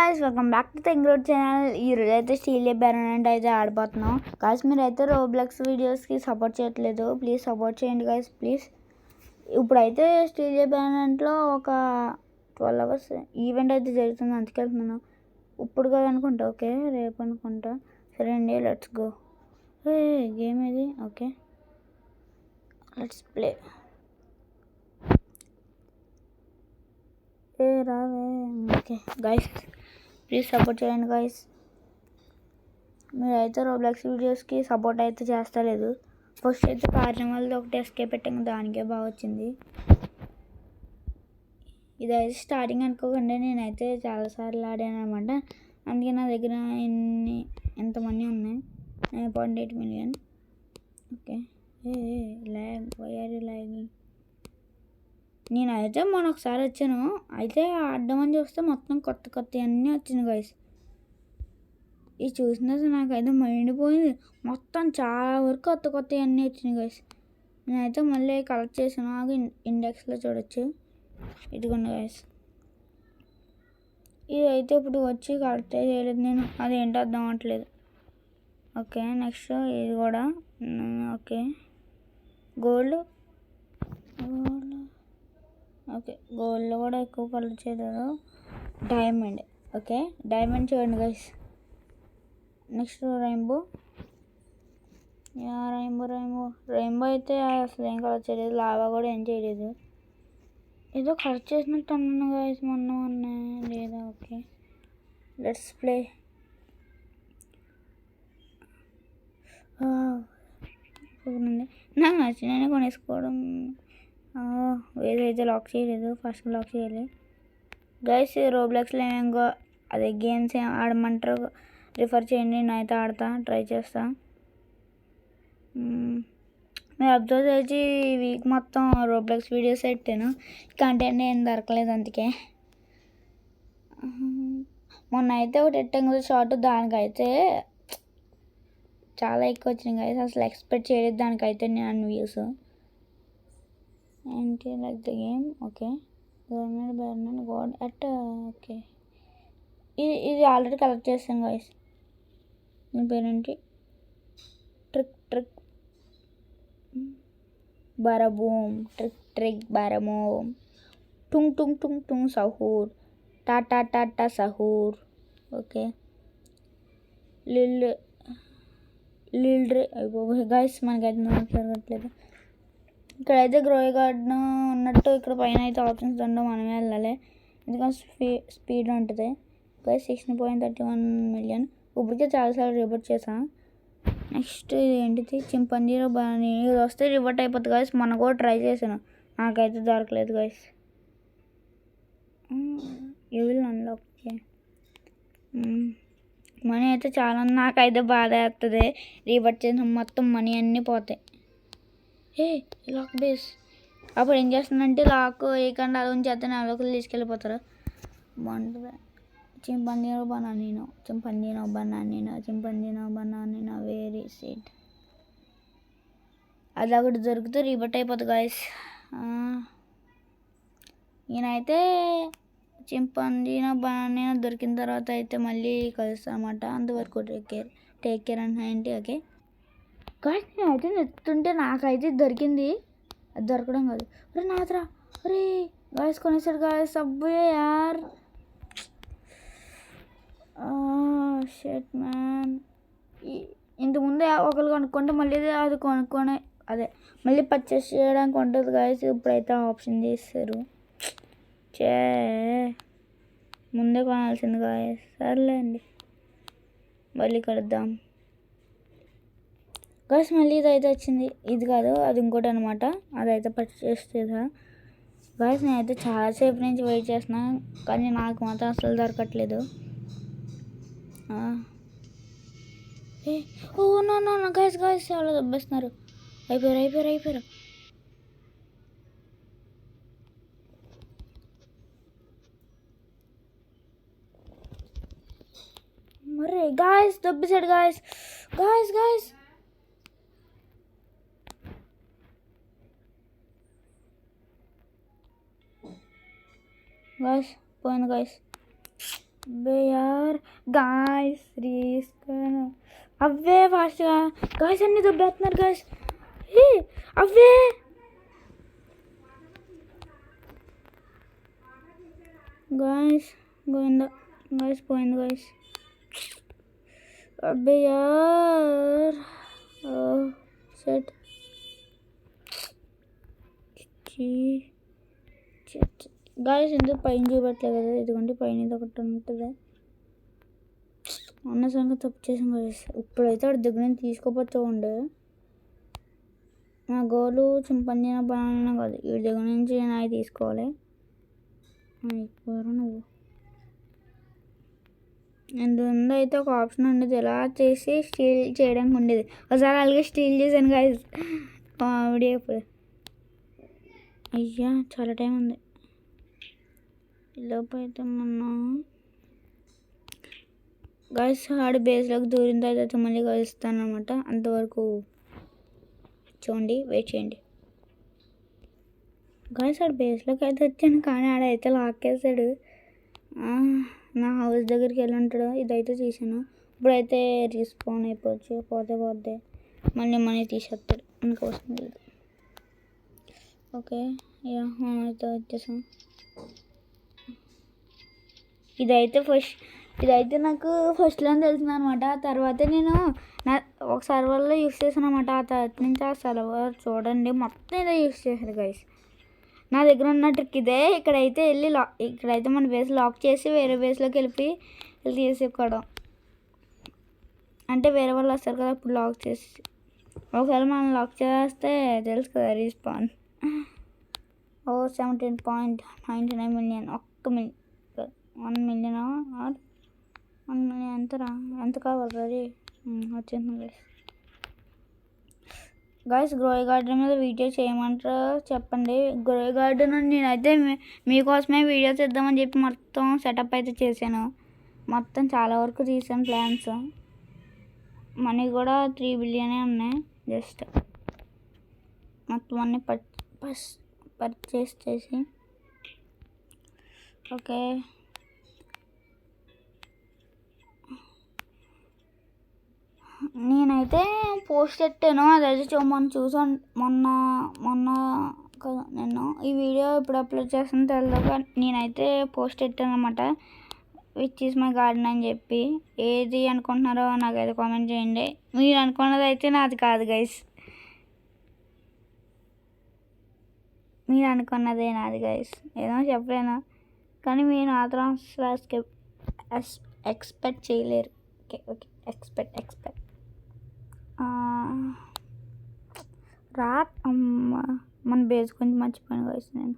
Guys, welcome back to తెంగ్రోడ్ channel. ఈరోజు అయితే స్టీల్ బ్యారెంట్ అయితే ఆడిపోతున్నాం గాయ్స్. మీరు అయితే రోబ్లెక్స్ వీడియోస్కి సపోర్ట్ చేయట్లేదు, ప్లీజ్ సపోర్ట్ చేయండి గాయ్స్ ప్లీజ్. ఇప్పుడైతే స్టీల్ బ్యారెంట్లో ఒక 12 hours ఈవెంట్ అయితే జరుగుతుంది, అందుకే వెళ్తున్నాను. ఇప్పుడు కదా అనుకుంటా, ఓకే రేపు అనుకుంటా. సరే అండి, లెట్స్ గో. గేమ్ ఇది, ఓకే లెట్స్ ప్లే. రావే. ఓకే గైస్, ప్లీజ్ సపోర్ట్ చేయండి గైస్. మీరైతే రోబ్లెక్స్ వీడియోస్కి సపోర్ట్ అయితే చేస్తలేదు. ఫస్ట్ అయితే కార్నివాల్ది ఒకటి ఎస్కేప్ పెట్టాము, దానికే బాగా వచ్చింది. ఇదైతే స్టార్టింగ్ అనుకోకుండా నేనైతే చాలాసార్లు ఆడాను అనమాట. అందుకే నా దగ్గర ఎంతమంది ఉన్నాయి, 9.8 million. Okay lag, why are you lagging? నేనైతే మొన్న ఒకసారి వచ్చాను, అయితే ఆడమని చూస్తే మొత్తం కొత్త అన్నీ వచ్చింది గైస్. ఇది చూసిన నాకైతే మైండ్ పోయింది. మొత్తం చాలా వరకు కొత్త అన్నీ వచ్చినాయి గైస్. నేనైతే మళ్ళీ కలెక్ట్ చేసాను, ఆగి ఇండెక్స్లో చూడొచ్చు. ఇదిగోండి గైస్, ఇది అయితే ఇప్పుడు వచ్చి కలెక్ట్ చేయలేదు నేను, అదేంటో అర్థం అవ్వట్లేదు. ఓకే నెక్స్ట్ ఇది కూడా, ఓకే గోల్డ్. ఓకే గోల్డ్లో కూడా ఎక్కువ కలెక్ట్ చేయలేదు. డైమండ్, ఓకే డైమండ్ చూడండి గైస్. Next rainbow. రెయిన్బో అయితే అసలు ఏం కలెక్ట్ చేయలేదు, లావా కూడా ఏం చేయలేదు. ఏదో కలెక్ట్ చేసినట్టు అన్నాను గైస్ మొన్న లేదా. Okay let's play. నాకు నచ్చిననే కొనేసుకోవడం. ఏదైతే లాక్ చేయలేదు, ఫస్ట్ లాక్ చేయాలి గైస్. రోబ్లెక్స్లో ఏమేంగో అదే గేమ్స్ ఏం ఆడమంటారు రిఫర్ చేయండి, నేనైతే ఆడతా, ట్రై చేస్తా. మీరు అబ్జర్వ్ చేసి వీక్ మొత్తం రోబ్లెక్స్ వీడియోస్ పెట్టాను, కంటెంట్ ఏం దొరకలేదు. అందుకే మొన్న అయితే ఒకటి పెట్టాం కదా షార్ట్, దానికైతే చాలా ఎక్కువ వచ్చినాయి గైస్, అసలు ఎక్స్పెక్ట్ చేయలేదు దానికైతే నేను అన్ని వ్యూస్. ఏంటి లైక్ ద గేమ్, ఓకే గవర్నమెంట్ గాడ్ అట్. ఓకే ఇది ఆల్రెడీ కలెక్ట్ చేస్తాను గైస్. మీ పేరేంటి? ట్రిక్ బరబూమ్, ట్రిక్ బరబూమ్. టుంగ్ సహూర్, టాటా సహూర్. ఓకే లిల్ అయిపోయి గైస్, మనకైతే నోట్ జరగట్లేదు. ఇక్కడైతే గ్రోయ్ గార్డెన్ ఉన్నట్టు ఇక్కడ పైన అయితే ఆప్షన్స్ ఉండవు, మనమే వెళ్ళాలి, ఎందుకంటే స్పీడ్ ఉంటుంది గైస్. 16.31 million ఇప్పటికే చాలాసార్లు రిపోర్ట్ చేసాను. నెక్స్ట్ ఇది ఏంటిది? చింపంజీలో బాగా ఇది వస్తే రిపోర్ట్ అయిపోతుంది గైస్. మొన్న కూడా ట్రై చేశాను, నాకైతే దొరకలేదు guys. You will unlock. Money అయితే చాలా, నాకైతే బాధ వేస్తుంది. రిపోర్ట్ చేసిన మొత్తం మనీ అన్నీ పోతాయి. లాక్ బేస్ అప్పుడు ఏం చేస్తుందంటే లాక్ వేయకుండా అలా ఉంచేస్తే లోకల్ తీసుకెళ్ళిపోతారు, బాగుంటుంది. చింపంజీనో బనానీనో వెరీ సీట్. అది ఒకటి దొరికితే రిబట్ అయిపోతుంది గాయస్. నేనైతే చింపంజీనో బనానీనో దొరికిన తర్వాత అయితే మళ్ళీ కలుస్తాను అన్నమాట. అంతవరకు టేక్ కేర్ అంటే ఏంటి. ఓకే గాయస్, నేనైతే నెత్తుంటే నాకైతే దొరికింది, అది దొరకడం కాదు. అరే నాథరా, అరే గాయస్ కొనేసాడు గాయస్. అబ్బే యార్, షట్ మ్యాన్. ఇంతకుముందు ఒకరు కొనుక్కుంటే మళ్ళీ అది కొనుక్కొని మళ్ళీ పర్చేస్ చేయడానికి ఉంటుంది గాయస్. ఇప్పుడైతే ఆప్షన్ చేస్తారు, ముందే కొనాల్సింది గాయస్. సర్లే అండి, మళ్ళీ కలుద్దాం గాయస్. మళ్ళీ ఇదైతే వచ్చింది, ఇది కాదు అది ఇంకోటి అనమాట, అదైతే పర్చేస్ చేసా గాయస్. నేనైతే చాలాసేపు నుంచి వెయిట్ చేస్తున్నా, కానీ నాకు మాత్రం అసలు దొరకట్లేదు. నా గాయస్ చాలా దెబ్బేస్తున్నారు. అయిపోయారు. మరే గాయస్ దెబ్బేసాడు గాయస్. పోయింది గాయస్. యార్ గాయస్ తీసుకుని అవే ఫాస్ట్గా గాయస్ అన్ని దొబ్బేస్తున్నారు గాయస్ అవే గాయస్ గోయిందా గాయస్ పోయింది గాయస్ అబ్బే యార్ సెట్ గాయస్ ఎందుకు పైన చూపట్లేదు కదా ఇదిగోండి పైన ఇది ఒకటి ఉంటుంది అన్న సంగతి తప్పు చేసాం గాయస్ ఇప్పుడైతే వాడి దగ్గర నుంచి తీసుకోపోతూ ఉండే నా గోలు చింపంజీన బనానా కాదు వీడి దగ్గర నుంచి నేను అవి తీసుకోవాలి అయిపోయారు నువ్వు ఎందుకంటే అయితే ఒక ఆప్షన్ ఉండేది ఎలా చేసి స్టీల్ చేయడానికి ఉండేది ఒకసారి అలాగే స్టీల్ చేశాను గాయస్ వీడియో ఇప్పుడు అయ్యా చాలా టైం ఉంది లోపు అయితే మనం గాయస్ ఆడి బేస్లోకి దూరిన తర్వాత మళ్ళీ కలుస్తాను అనమాట అంతవరకు చూడండి వెయిట్ చేయండి గాయస్ ఆడి బేస్లోకి అయితే వచ్చాను కానీ ఆడైతే లాక్కేసాడు నా హౌస్ దగ్గరికి వెళ్ళి ఉంటాడు ఇదైతే తీసాను ఇప్పుడైతే రీస్పాన్ అయిపోవచ్చు పోతే మళ్ళీ మనీ తీసేస్తాడు అందుకోసం లేదు ఓకే యా అయితే వచ్చేసాం ఇదైతే నాకు ఫస్ట్లో తెలిసింది అనమాట తర్వాత నేను ఒక సర్వర్లో యూస్ చేశాను అనమాట ఆ తర్వాత నుంచి ఆ సర్వర్ చూడండి మొత్తం ఇదే యూస్ చేశారు గైస్ నా దగ్గర ఉన్న ట్రిక్ ఇదే ఇక్కడైతే ఇక్కడైతే మన బేస్ లాక్ చేసి వేరే బేస్లోకి వెళ్ళి తీసుకోవడం అంటే వేరే వాళ్ళు వస్తారు కదా అప్పుడు లాక్ చేసి ఒకవేళ మనం లాక్ చేస్తే తెలుసు కదా respawn 17.99 million 1 million 1 million or 1 million ఎంత కావాలి రెడీ వచ్చింది గాయస్ గ్రోయ్ గార్డెన్ మీద వీడియో చేయమంటారా చెప్పండి గ్రోయ్ గార్డెన్ నేనైతే మీకోసమే వీడియో చేద్దామని చెప్పి మొత్తం సెటప్ అయితే చేశాను మొత్తం చాలా వరకు తీసాను ప్లాన్స్ మనీ కూడా 3 బిలియనే ఉన్నాయి జస్ట్ మొత్తం అన్నీ పర్చేస్ చేసి ఓకే నేనైతే పోస్ట్ పెట్టాను అదైతే మొన్న నేను ఈ వీడియో ఇప్పుడు అప్లోడ్ చేస్తాను తెలియక నేనైతే పోస్ట్ పెట్టాను అనమాట విచ్ ఈస్ మై గార్డెన్ అని చెప్పి ఏది అనుకుంటున్నారో నాకైతే కామెంట్ చేయండి మీరు అనుకున్నది అయితే నాది కాదు గైస్ మీరు అనుకున్నదే నాది గైస్ ఏదో చెప్పలేను కానీ మీరు మాత్రం ఎక్స్పెక్ట్ చేయలేరు ఓకే ఎక్స్పెక్ట్ మన బేస్ గురించి మర్చిపోయాను గైస్ నేను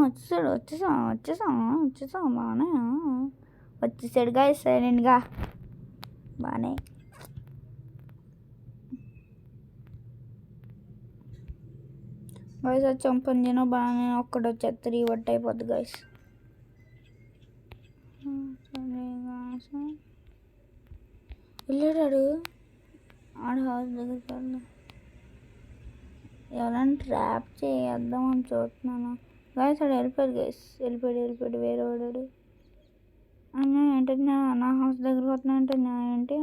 వచ్చేసాం బాగానే వచ్చేసాడు గైస్ సైలెంట్గా బాగానే గైస్ వచ్చి చంపంజీను బాగానే ఒక్కడు వచ్చేది 3 వట్ అయిపోద్ది గైస్ వెళ్ళాడు ఆడ హౌస్ దగ్గరికి వెళ్దాం ఎవరైనా ట్రాప్ చేద్దామని చూస్తున్నాను గైస్ ఆడు వెళ్ళిపోయాడు వేరే వాడాడు అన్నా ఏంటంటే నా హౌస్ దగ్గరికి వస్తున్నా అంటే ఏంటి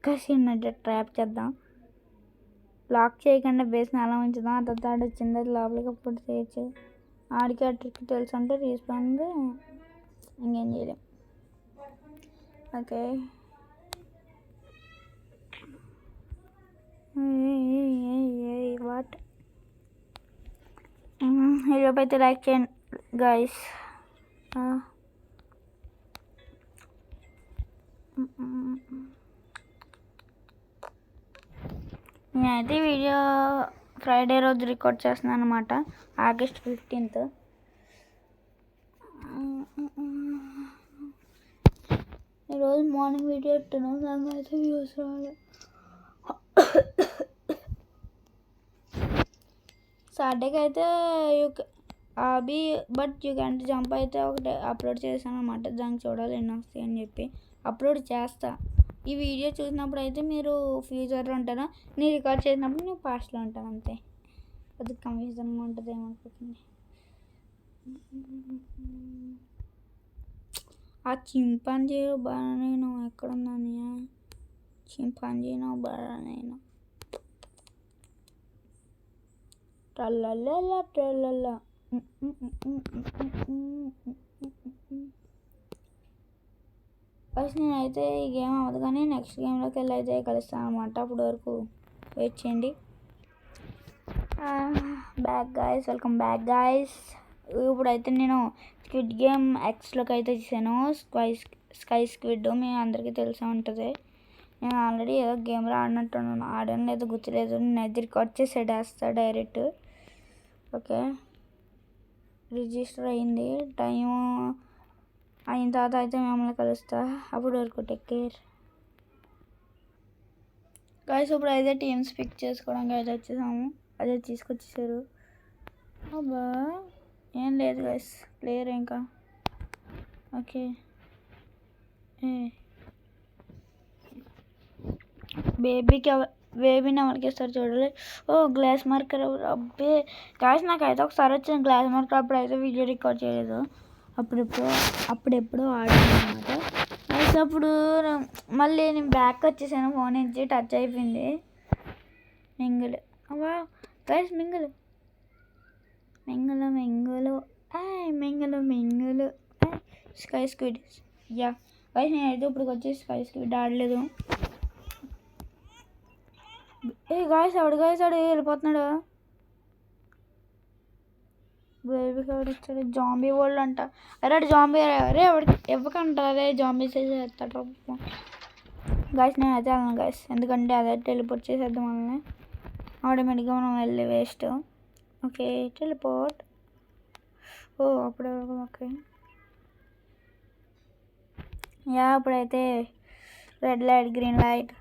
కాసి ట్రాప్ చేద్దాం లాక్ చేయకుండా బేస్ని అలా ఉంచుదాం ఆ తర్వాత ఆడు వచ్చింది అది లోపలికి అప్పుడు చేయొచ్చు ఆడికి ఆ ట్రిక్ తెలుసు అంటే రీస్పాండ్ ఇంకేం చేయలేం ఓకే వాట్ ఈలోపు అయితే లైక్ చేయండి గైస్ నేనైతే వీడియో ఫ్రైడే రోజు రికార్డ్ చేస్తున్నాను అనమాట August 15th ఈరోజు మార్నింగ్ వీడియో పెట్టాను దానికి అయితే వ్యూస్ రావాలి సాటర్డేకి అయితే బట్ యూ క్యాన్ జంప్ అయితే ఒకటి అప్లోడ్ చేశాను అనమాట దానికి చూడాలి ఎన్ని వస్తాయి అని చెప్పి అప్లోడ్ చేస్తా ఈ వీడియో చూసినప్పుడు అయితే మీరు ఫ్యూచర్లో ఉంటారా నేను రికార్డ్ చేసినప్పుడు నేను పాస్ట్లో ఉంటాను అంతే కొద్దిగా కన్ఫ్యూజన్గా ఉంటుంది ఏమనుకుంటుంది ఆ చింపాంజీ నేను ఎక్కడుందని చింపాంజీనో నేను ట్రల్లల్ల ట్రల్లల్ల ఫస్ట్ నేనైతే ఈ గేమ్ అవ్వదు కానీ నెక్స్ట్ గేమ్లోకి వెళ్ళి అయితే కలుస్తాను అనమాట. అప్పటి వరకు వెయిట్ చేయండి. Back guys, welcome back guys. ఇప్పుడైతే నేను స్క్విడ్ గేమ్ ఎక్స్లోకి అయితే చేశాను. స్కై స్క్విడ్ మీ అందరికీ తెలిసే ఉంటుంది. నేను ఆల్రెడీ ఏదో గేమ్లో ఆడినట్టున్నాను, ఆడాను లేదో గుర్తులేదు. నేనైతే రికార్డ్ చేసి వేస్తా డైరెక్ట్. ఓకే, రిజిస్టర్ అయింది. టైం అయిన తర్వాత అయితే మిమ్మల్ని కలుస్తా. అప్పుడు వరకు టేక్ కేర్ గాయస్. ఇప్పుడు అయితే టీమ్స్ పిక్ చేసుకోవడానికి అయితే వచ్చేసాము. అదే తీసుకొచ్చేసారు. అబ్బా ఏం లేదు గాయస్, ప్లేయర్ ఇంకా. ఓకే, బేబీని ఎవరికి ఇస్తారు చూడాలి. ఓ గ్లాస్ మార్కర్. అబ్బే గాయస్, నాకైతే ఒకసారి వచ్చిన గ్లాస్ మార్కర్. అప్పుడైతే వీడియో రికార్డ్ చేయలేదు, అప్పుడెప్పుడో ఆడాను అనమాట. అయితే అప్పుడు మళ్ళీ నేను బ్యాక్ వచ్చేసాను, ఫోన్ నుంచి టచ్ అయిపోయింది. మింగులు వా గాయస్, మింగులు స్కై స్క్విడ్. యా గాయస్, నేనైతే ఇప్పుడు వచ్చి స్కై స్క్విడ్ ఆడలేదు. గాయస్ ఆడు వెళ్ళిపోతున్నాడు. బేబీ కాడు వచ్చాడు. జాంబీ వరల్డ్ అంట. అరే జాంబీ అరే ఇవ్వకంట. అదే జాంబీస్ చేస్తాడు గాయస్. నేను అయితే వెళ్ళను గాయస్, ఎందుకంటే అదే టెలిపోర్ట్ చేసేద్దాం వాళ్ళని. ఆటోమేటిక్గా మనం వెళ్ళి వేస్ట్. Okay, teleport. ఓ అప్పుడే ఓకే. యా ఇప్పుడైతే red light, green light.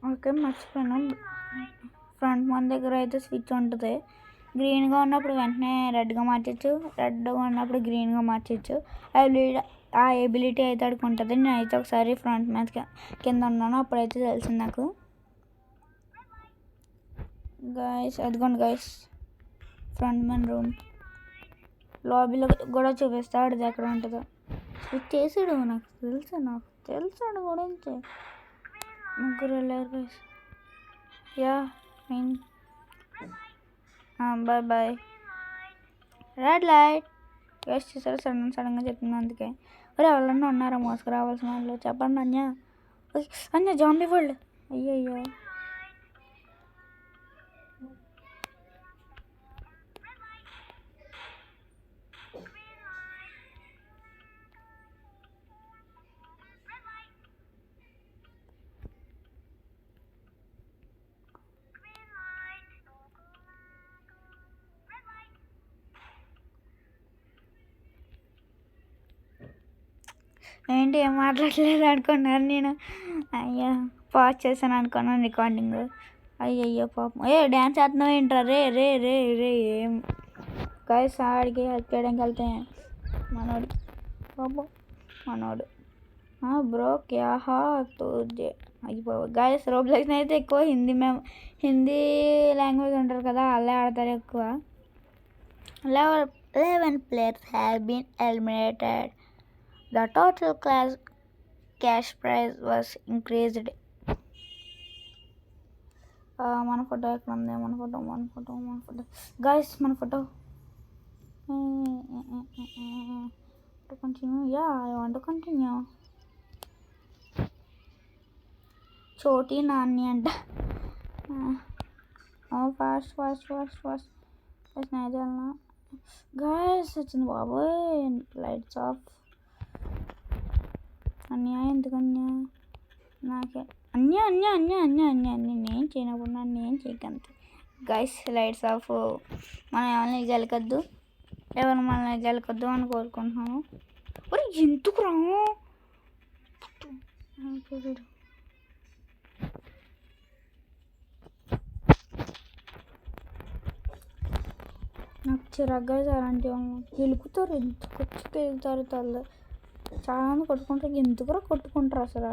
Okay, మర్చిపోయాను. ఫ్రంట్ మన దగ్గర అయితే స్విచ్ ఉంటుంది. గ్రీన్గా ఉన్నప్పుడు వెంటనే రెడ్గా మార్చచ్చు, రెడ్గా ఉన్నప్పుడు గ్రీన్గా మార్చచ్చు. ఆ ఎబిలిటీ అయితే అడిగి ఉంటుంది. నేనైతే ఒకసారి ఫ్రంట్ మీద కింద ఉన్నాను, అప్పుడైతే తెలిసింది నాకు. గాయస్ అదిగోండి గాయస్, ఫ్రంట్ మెన్ రూమ్. లాబీలో కూడా చూపిస్తాడు అది ఎక్కడ ఉంటుందో. స్విచ్ చేసాడు, నాకు తెలుసాడు గురించి. ముగ్గురు వెళ్ళారు guys. Yeah bye bye. Red light waste చేశారు. సడన్గా చెప్తుంది అందుకే. మరి ఎవరన్నా ఉన్నారా మోసుకురావాల్సిన వాళ్ళు? చెప్పండి అన్య జాంబీ వరల్డ్. అయ్యయ్యో ఏంటి ఏం మాట్లాడలేదు అనుకున్నారు. నేను అయ్యో పాజ్ చేశాను అనుకున్నాను రికార్డింగ్. అయ్యయ్యో పాపం. డ్యాన్స్ ఆడుతున్నావు ఏంట్రా? రే రే రే రే ఏం గాయస్, ఆడికి హెల్ప్ చేయడానికి వెళ్తే మనోడు పాపం మనోడు. బ్రో క్యా హా తుజే అయిపోయి. గాయస్ రోబ్లెక్స్ అయితే ఎక్కువ హిందీ లాంగ్వేజ్ ఉంటారు కదా, అలా ఆడతారు ఎక్కువ. 11 players have been eliminated. The total cash prize was increased. మన ఫోటో ఎక్కడ ఉంది? మన ఫోటో గాయస్, మన photo. Continue. Yeah I want to continue. చోటీ నాన్ని అంట. ఫాస్ట్ స్నేహితులనా గాయస్ వచ్చింది బాబోయ్. Lights off. అన్యాయం ఎందుకన్యా నాకే అన్య నేను చేయనప్పుడు నన్ను ఏం చేయకంతే. Guys lights off. మనం ఎవరిని గెలకొద్దు, ఎవరు మనల్ని గెలకొద్దు అని కోరుకుంటున్నాను. మరి ఎందుకు రా నాకు చిరాగ్గా అలాంటి వాళ్ళు గెలుకుతారు. ఎందుకు వచ్చి గెలుతారు? చాలా మంది కొట్టుకుంటారు. ఎందుకురా కొట్టుకుంటారు అసలు?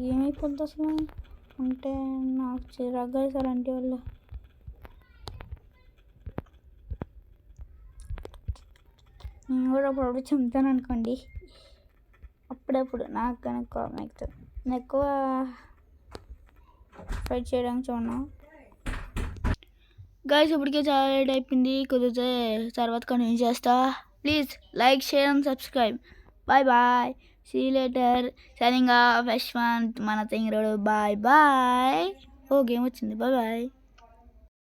ఏమైపోద్ది అసలు అంటే నాకు చిరాగ్గా సార్ అంటే వాళ్ళు నేను కూడా అప్పుడప్పుడు చంపుతాను అనుకోండి అప్పుడప్పుడు నాకు కనుక ఎక్కుతుంది నేను ఎక్కువ ఫైట్ చేయడానికి చూడను గైస్ ఇప్పటికే చాలా లేట్ అయిపోయింది కుదిరితే తర్వాత కంటిన్యూ చేస్తా please like share and subscribe bye bye see later signing off Yashwanth మన తెంగిరోడు బాయ్ బాయ్ ఓ గేమ్ వచ్చింది బాయ్ బాయ్